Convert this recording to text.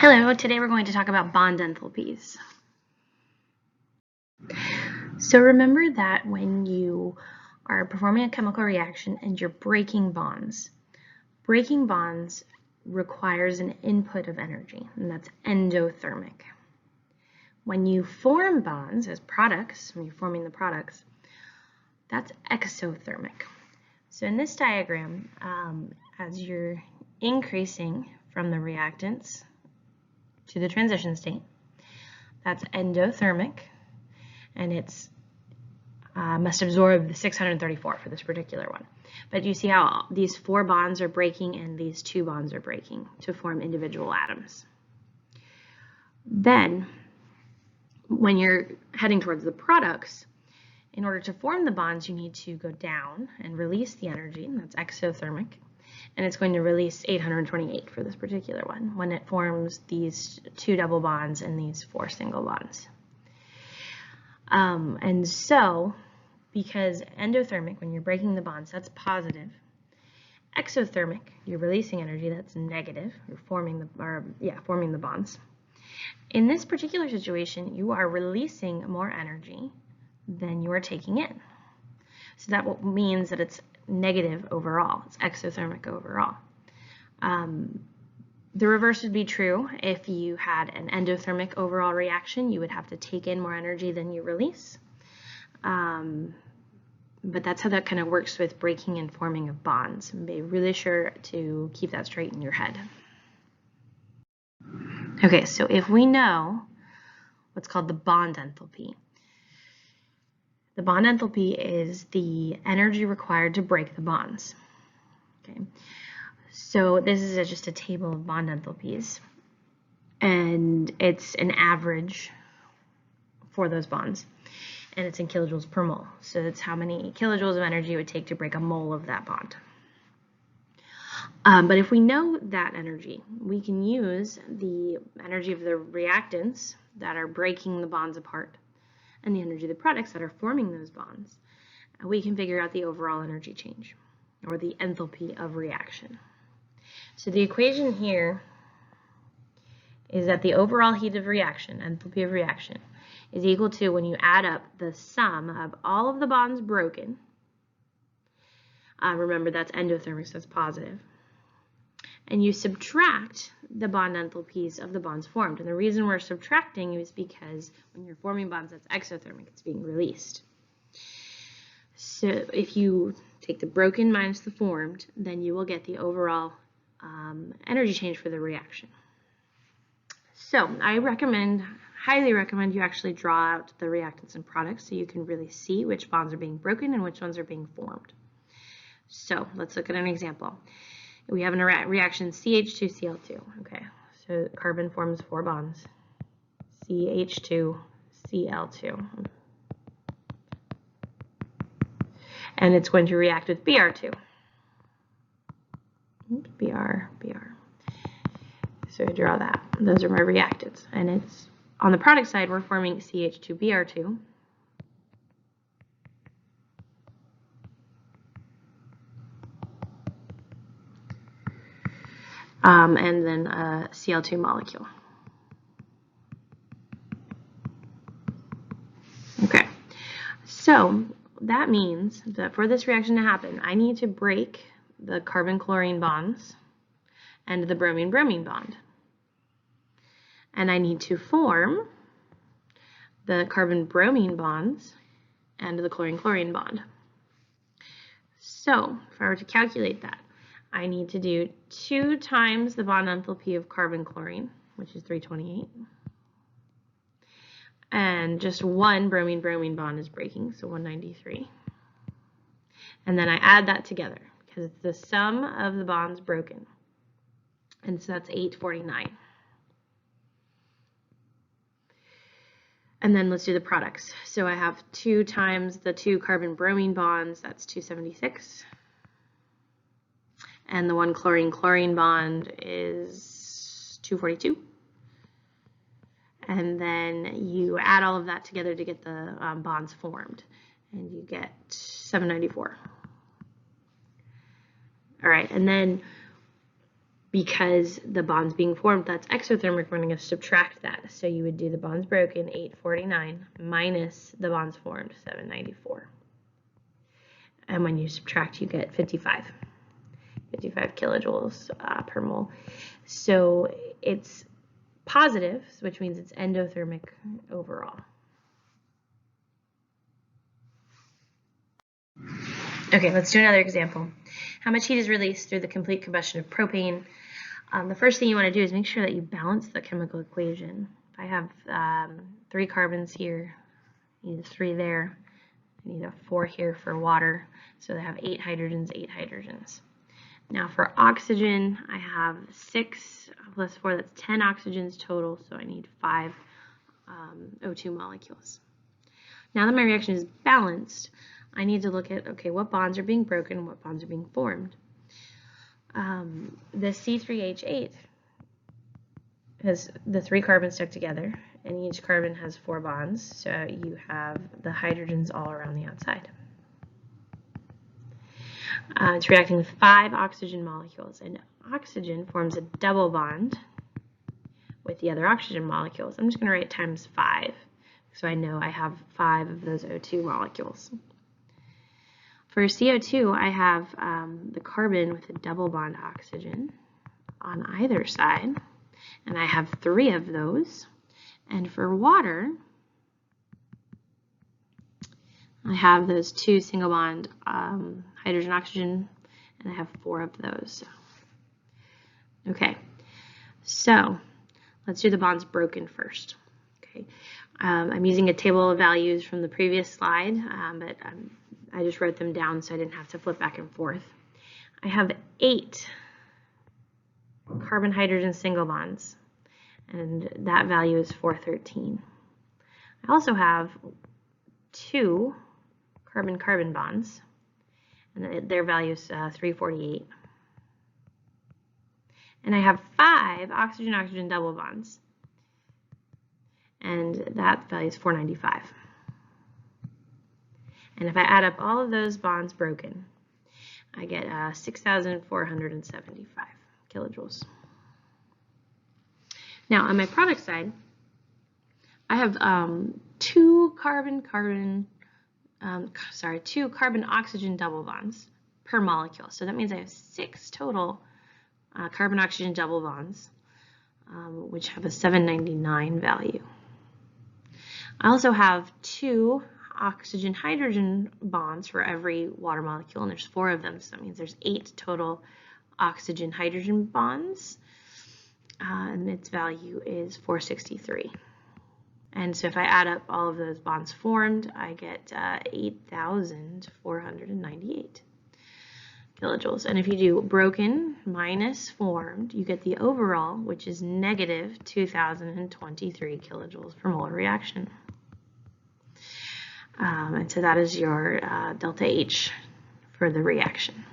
Hello, today we're going to talk about bond enthalpies. So remember that when you are performing a chemical reaction and you're breaking bonds requires an input of energy, and that's endothermic. When you form bonds as products, when you're forming the products, that's exothermic. So in this diagram, as you're increasing from the reactants to the transition state, that's endothermic, and it's must absorb the 634 for this particular one. But you see how these 4 bonds are breaking and these 2 bonds are breaking to form individual atoms. Then, when you're heading towards the products, in order to form the bonds, you need to go down and release the energy, and that's exothermic. And it's going to release 828 for this particular one when it forms these 2 double bonds and these 4 single bonds. And so, because endothermic, when you're breaking the bonds, that's positive. Exothermic, you're releasing energy, that's negative. You're forming the bonds. In this particular situation, you are releasing more energy than you are taking in. So that means that it's negative overall. It's exothermic overall. The reverse would be true. If you had an endothermic overall reaction, you would have to take in more energy than you release. But that's how that kind of works with breaking and forming of bonds. Be really sure to keep that straight in your head. Okay, so if we know what's called the bond enthalpy, the bond enthalpy is the energy required to break the bonds. Okay, so this is just a table of bond enthalpies, and it's an average for those bonds, and it's in kilojoules per mole. So that's how many kilojoules of energy it would take to break a mole of that bond. But if we know that energy, we can use the energy of the reactants that are breaking the bonds apart and the energy of the products that are forming those bonds. We can figure out the overall energy change, or the enthalpy of reaction. So the equation here is that the overall heat of reaction, enthalpy of reaction, is equal to, when you add up the sum of all of the bonds broken, remember that's endothermic, so that's positive, and you subtract the bond enthalpies of the bonds formed. And the reason we're subtracting is because when you're forming bonds that's exothermic, it's being released. So if you take the broken minus the formed, then you will get the overall energy change for the reaction. So I highly recommend you actually draw out the reactants and products so you can really see which bonds are being broken and which ones are being formed. So let's look at an example. We have a reaction CH2Cl2. Okay, so carbon forms 4 bonds. CH2Cl2. And it's going to react with Br2. Br. So I draw that. Those are my reactants. And it's on the product side, we're forming CH2Br2. And then a Cl2 molecule. Okay, so that means that for this reaction to happen, I need to break the carbon-chlorine bonds and the bromine-bromine bond. And I need to form the carbon-bromine bonds and the chlorine-chlorine bond. So if I were to calculate that, I need to do 2 times the bond enthalpy of carbon-chlorine, which is 328. And just 1 bromine-bromine bond is breaking, so 193. And then I add that together, because it's the sum of the bonds broken. And so that's 849. And then let's do the products. So I have 2 times the 2 carbon-bromine bonds, that's 276. And the 1 chlorine-chlorine bond is 242. And then you add all of that together to get the bonds formed, and you get 794. All right, and then because the bond's being formed, that's exothermic, we're going to subtract that. So you would do the bonds broken, 849, minus the bonds formed, 794. And when you subtract, you get 55 kilojoules per mole. So it's positive, which means it's endothermic overall. Okay, let's do another example. How much heat is released through the complete combustion of propane? The first thing you want to do is make sure that you balance the chemical equation. If I have 3 carbons here, I need a 3 there, I need a 4 here for water, so they have 8 hydrogens, 8 hydrogens. Now for oxygen, I have 6 plus 4, that's 10 oxygens total, so I need 5 O2 molecules. Now that my reaction is balanced, I need to look at, okay, what bonds are being broken and what bonds are being formed. The C3H8 has the 3 carbons stuck together, and each carbon has 4 bonds, so you have the hydrogens all around the outside. It's reacting with 5 oxygen molecules, and oxygen forms a double bond with the other oxygen molecules. I'm just going to write times 5, so I know I have 5 of those O2 molecules. For CO2, I have the carbon with a double bond oxygen on either side, and I have 3 of those. And for water, I have those 2 single bond hydrogen oxygen, and I have 4 of those. Okay, so let's do the bonds broken first. Okay, I'm using a table of values from the previous slide, but I just wrote them down so I didn't have to flip back and forth. I have 8 carbon-hydrogen single bonds, and that value is 413. I also have 2 carbon-carbon bonds, and their value is 348. And I have 5 oxygen-oxygen double bonds, and that value is 495. And if I add up all of those bonds broken, I get 6,475 kilojoules. Now on my product side, I have 2 carbon-oxygen double bonds per molecule. So that means I have 6 total carbon-oxygen double bonds, which have a 799 value. I also have 2 oxygen-hydrogen bonds for every water molecule, and there's 4 of them, so that means there's 8 total oxygen-hydrogen bonds, and its value is 463. And so if I add up all of those bonds formed, I get 8,498 kilojoules. And if you do broken minus formed, you get the overall, which is negative 2,023 kilojoules per mole reaction. And so that is your delta H for the reaction.